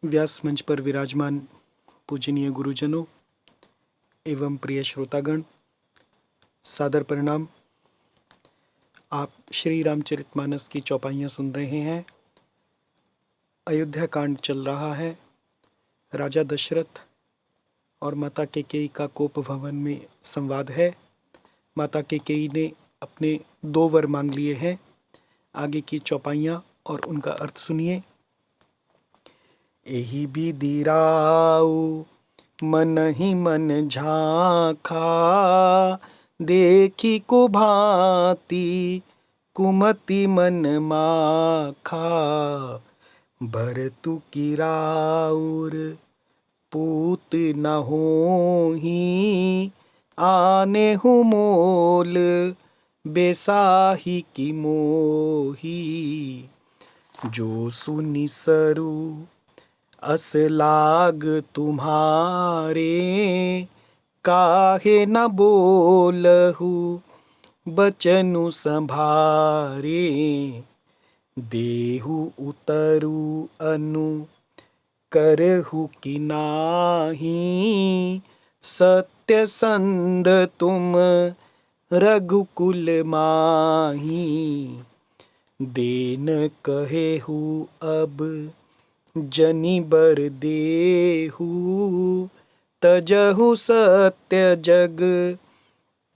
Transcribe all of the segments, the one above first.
व्यास मंच पर विराजमान पूजनीय गुरुजनों एवं प्रिय श्रोतागण, सादर प्रणाम। आप श्री रामचरितमानस की चौपाइयाँ सुन रहे हैं। अयोध्या कांड चल रहा है। राजा दशरथ और माता कैकेयी का कोप भवन में संवाद है। माता कैकेयी ने अपने 2 वर मांग लिए हैं। आगे की चौपाइयाँ और उनका अर्थ सुनिए। एहि बिधि राउ मन ही मन झांखा, देखी को भांति कुमति मन माखा। भरतु की राउर पूत न होही, आनेहु मोल बेसाही की मोही। जो सुनि सरु अस लाग तुम्हारे, काहे न बोलहु बचनु संभारे। देहु उतरु अनु करहु कि नाही, सत्य संध तुम रघुकुल माही। देन कहेहु अब जनि बर देहु, तजहु सत्य जग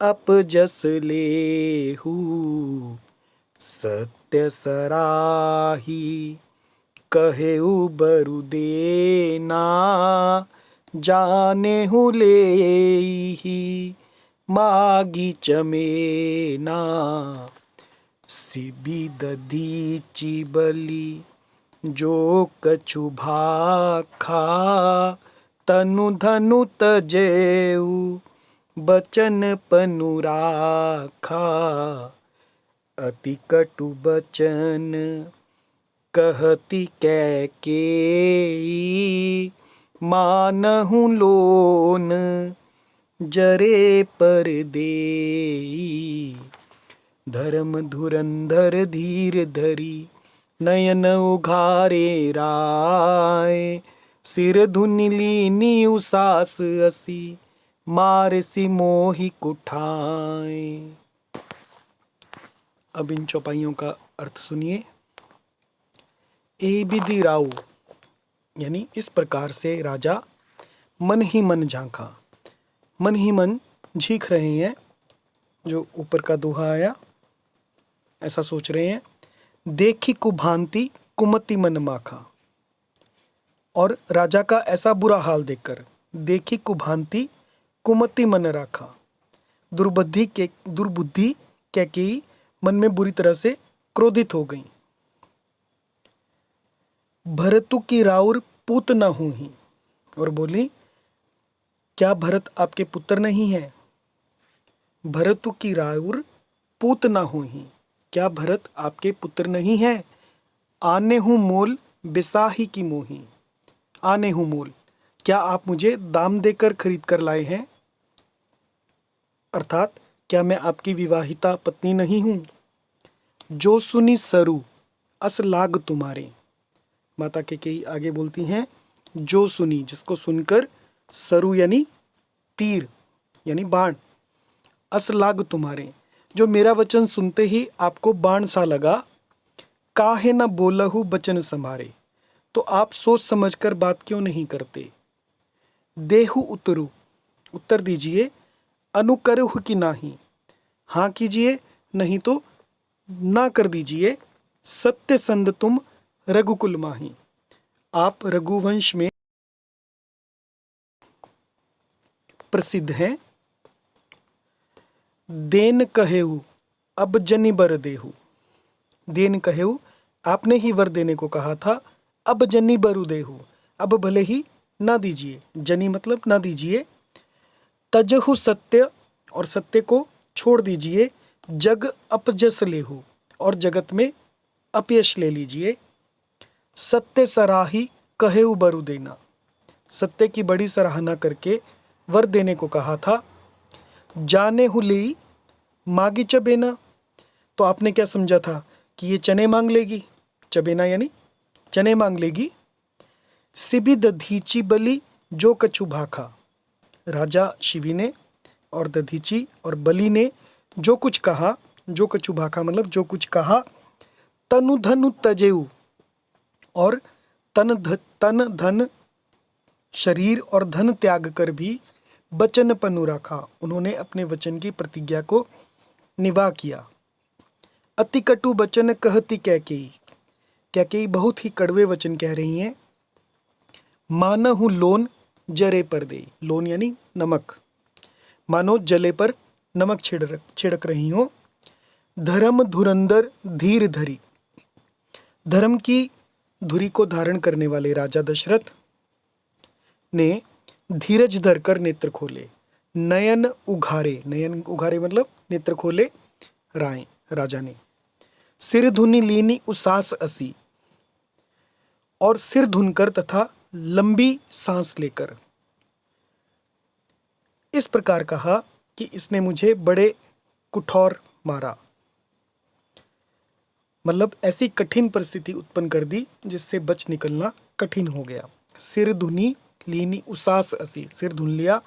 अपजस लेहु। सत्य सराही कहेहु बरु देना, जानेहु लेहि मागी चमेना। सिबि दधीचि बलि जो कछु भाखा, तनु धनु तजेउ बचन पनु राखा। अति कटु बचन कहती कैकेयी, मानहु लोन जरे पर देई। धर्म धुरंधर धीर धरी, नयन उघारे राय। सिर धुनि लीनी उसास असी, मारसी मोहि कुठाय। अब इन चौपाइयों का अर्थ सुनिए। ए बिधि राउ यानी इस प्रकार से राजा मन ही मन झांका। मन ही मन झींक रहे हैं, जो ऊपर का दोहा आया, ऐसा सोच रहे हैं। देखी कुभांति कुमति मन माखा। और राजा का ऐसा बुरा हाल देखकर, देखी कुभांति कुमति मन राखा। दुर्बुद्धि कैकेयी मन में बुरी तरह से क्रोधित हो गई। भरतु की राउर पूत न होही, और बोली, क्या भरत आपके पुत्र नहीं है? भरतु की राउर पूत न होही, क्या भरत आपके पुत्र नहीं है? आने हूँ मोल बिसाही की मोही। आने हूँ मोल, क्या आप मुझे दाम देकर खरीद कर लाए हैं? अर्थात क्या मैं आपकी विवाहिता पत्नी नहीं हूँ? जो सुनी सरु अस लाग तुम्हारे। माता कैकेयी आगे बोलती हैं, जो सुनी, जिसको सुनकर, सरु यानी तीर यानी बाण, अस लाग तुम्हारे, जो मेरा वचन सुनते ही आपको बाण सा लगा। काहे न बोलहु बचन संभारे, तो आप सोच समझकर बात क्यों नहीं करते? देहु उतरु, उत्तर दीजिए। अनुकरहु कि नाही, हाँ कीजिए, नहीं तो ना कर दीजिए। सत्य संध तुम रघुकुल माही, आप रघुवंश में प्रसिद्ध हैं। देन कहेहु अब जनि बर देहु। देन कहेहु, आपने ही वर देने को कहा था। अब जनि बरु देहु, अब भले ही ना दीजिए। जनि मतलब ना दीजिए। तजहु सत्य, और सत्य को छोड़ दीजिए। जग अपजस लेहु, और जगत में अपयश ले लीजिए। सत्य सराही कहेहु बरु देना, सत्य की बड़ी सराहना करके वर देने को कहा था। जाने हुली मागी चबेना, तो आपने क्या समझा था कि ये चने मांग लेगी? चबेना यानी चने मांग लेगी। सिबि दधीची बलि जो कछु भाखा। राजा शिबी ने और दधीची और बलि ने जो कुछ कहा, जो कछु भाखा मतलब जो कुछ कहा, तनु धनु तजेऊ और तन धन शरीर और धन त्याग कर भी वचन पनु रखा, उन्होंने अपने वचन की प्रतिज्ञा को निभा किया। अति कटु वचन कहती कैकेयी, कैकेयी बहुत ही कड़वे वचन कह रही हैं। मानहु लोन जरे पर दे, लोन यानी नमक, मानो जले पर नमक छिड़क रही हो। धर्म धुरंधर धीर धरी, धर्म की धुरी को धारण करने वाले राजा दशरथ ने धीरज धरकर नेत्र खोले। नयन उघारे, नयन उघारे मतलब नेत्र खोले राजा ने। सिर धुनी लीनी उसास असी, और सिर धुनकर तथा लंबी सांस लेकर। इस प्रकार कहा कि इसने मुझे बड़े कुठौर मारा, मतलब ऐसी कठिन परिस्थिति उत्पन्न कर दी जिससे बच निकलना कठिन हो गया। सिर धुनी लीनी उसास असी, सिर धुन लिया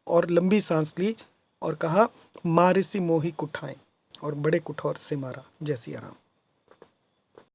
और लंबी सांस ली और कहा मारिसी मोही कुठाएं, और बड़े कुठौर से मारा। जय सिया राम।